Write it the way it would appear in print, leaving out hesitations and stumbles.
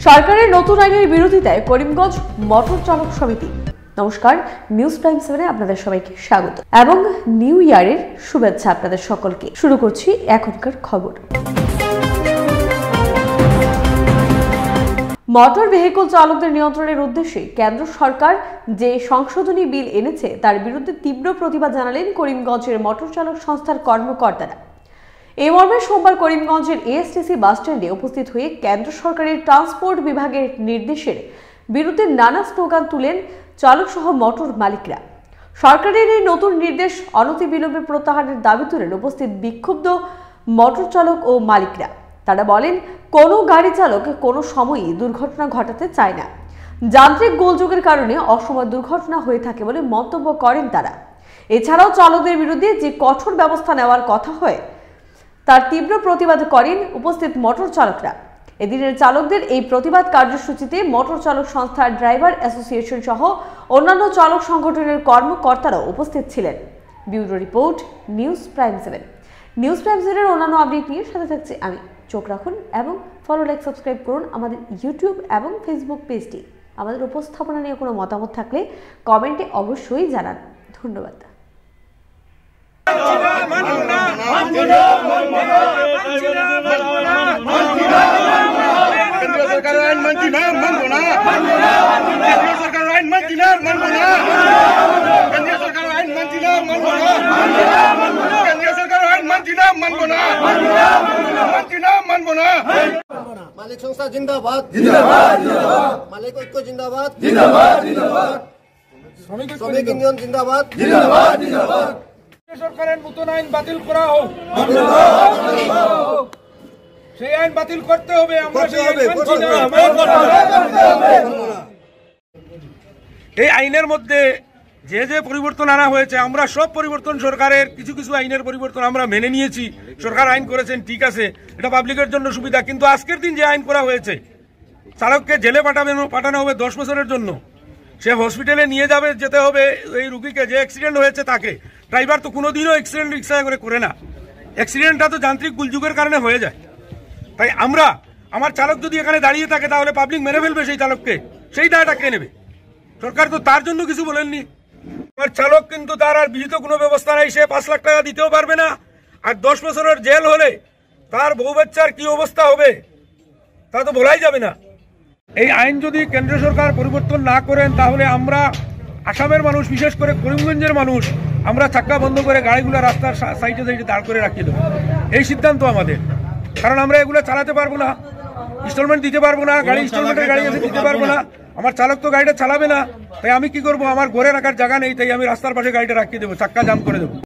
সরকারের নতুন আইনের বিরোধিতায় করিমগঞ্জ মোটর চালক সমিতি। নমস্কার, নিউজ প্রাইম 7-এ আপনাদের সবাইকে স্বাগত এবং নিউ ইয়ারের শুভেচ্ছা আপনাদের সকলকে। শুরু করছি এখনকার খবর। মোটর ভেহিকল চালকদের নিয়ন্ত্রণের উদ্দেশ্যে কেন্দ্র সরকার যে সংশোধনী বিল এনেছে তার বিরুদ্ধে তীব্র প্রতিবাদ জানালেন করিমগঞ্জের মোটর চালক সংস্থার কর্মকর্তারা। এই মর্মে সোমবার করিমগঞ্জের এএসটিসি বাসস্ট্যান্ডে উপস্থিত হয়ে কেন্দ্র সরকারের ট্রান্সপোর্ট বিভাগের নির্দেশের বিরুদ্ধে নানা স্লোগান তুলেন চালক সহ মোটর মালিকরা। সরকারের এই নতুন নির্দেশ অনতিবিলম্বে প্রত্যাহারের দাবি তুলেন উপস্থিত বিক্ষুব্ধ মোটর চালক ও মালিকরা। তারা বলেন, কোনো গাড়ি চালক কোনো সময়ই দুর্ঘটনা ঘটাতে চায় না। যান্ত্রিক গোলযোগের কারণে অসময় দুর্ঘটনা হয়ে থাকে বলে মন্তব্য করেন তারা। এছাড়াও চালকদের বিরুদ্ধে যে কঠোর ব্যবস্থা নেওয়ার কথা হয় তার তীব্র প্রতিবাদ করেন উপস্থিত মোটর চালকরা। এদিনের চালকদের এই প্রতিবাদ কার্যসূচিতে মোটর চালক সংস্থার ড্রাইভার অ্যাসোসিয়েশন সহ অন্যান্য চালক সংগঠনের কর্মকর্তারাও উপস্থিত ছিলেন। Bureau report, news prime 7। News prime 7-এর অন্যান্য আপডেট নিয়ে সাথে থাকছে আমি। চোখ রাখুন এবং ফলো, লাইক, সাবস্ক্রাইব করুন আমাদের ইউটিউব এবং ফেসবুক পেজটি। আমাদের উপস্থাপনা নিয়ে কোনো মতামত থাকলে কমেন্টে অবশ্যই জানান। ধন্যবাদ। মালিক সংস্থা জিন্দাবাদ, মালিক ঐক্য জিন্দাবাদ, শ্রমিক ইউনিয়ন জিন্দাবাদ। সরকারের নতুন আইন বাতিল করা হোক, সেই আইন বাতিল করতে হবে। আমরা এই আইনের মধ্যে যে যে পরিবর্তন আনা হয়েছে, আমরা সব পরিবর্তন সরকারের কিছু কিছু আইনের পরিবর্তন আমরা মেনে নিয়েছি। সরকার আইন করেছেন, ঠিক আছে, এটা পাবলিকের জন্য সুবিধা। কিন্তু আজকের দিন যে আইন করা হয়েছে, চালককে জেলে পাঠানো হবে 10 বছরের জন্য। সে হসপিটালে নিয়ে যেতে হবে এই রুগীকে, যে অ্যাক্সিডেন্ট হয়েছে তাকে। ড্রাইভার তো কোনোদিনও অ্যাক্সিডেন্ট রিক্সা করে না। অ্যাক্সিডেন্টটা তো যান্ত্রিক গোলযোগের কারণে হয়ে যায়। তাই আমার চালক যদি এখানে দাঁড়িয়ে থাকে তাহলে পাবলিক মেরে ফেলবে সেই চালককে, সেই দায়টা কে নেবে? সরকার তো তার জন্য কিছু বলেননি। আমার চালক কিন্তু তার আর বিহিত কোনো ব্যবস্থা নাই, সে 5 লাখ টাকা দিতেও পারবে না। আর 10 বছরের জেল হলে তার বউ বাচ্চার কি অবস্থা হবে তা তো বলাই যাবে না। এই আইন যদি কেন্দ্র সরকার পরিবর্তন না করেন তাহলে আমরা আসামের মানুষ, বিশেষ করে করিমগঞ্জের মানুষ, আমরা চাক্কা বন্ধ করে গাড়িগুলো রাস্তার সাইডে দাঁড় করে রাখিয়ে দেবো। এই সিদ্ধান্ত আমাদের, কারণ আমরা এগুলো চালাতে পারবো না, ইনস্টলমেন্ট দিতে পারবো না, গাড়ি ইনস্টলমেন্টের গাড়ি এসে দিতে পারবো না। আমার চালক তো গাড়িটা চালাবে না, তাই আমি কি করবো? আমার ঘরে রাখার জায়গা নেই, তাই আমি রাস্তার পাশে গাড়িটা রাখিয়ে দেবো, চাক্কা জাম করে দেবো।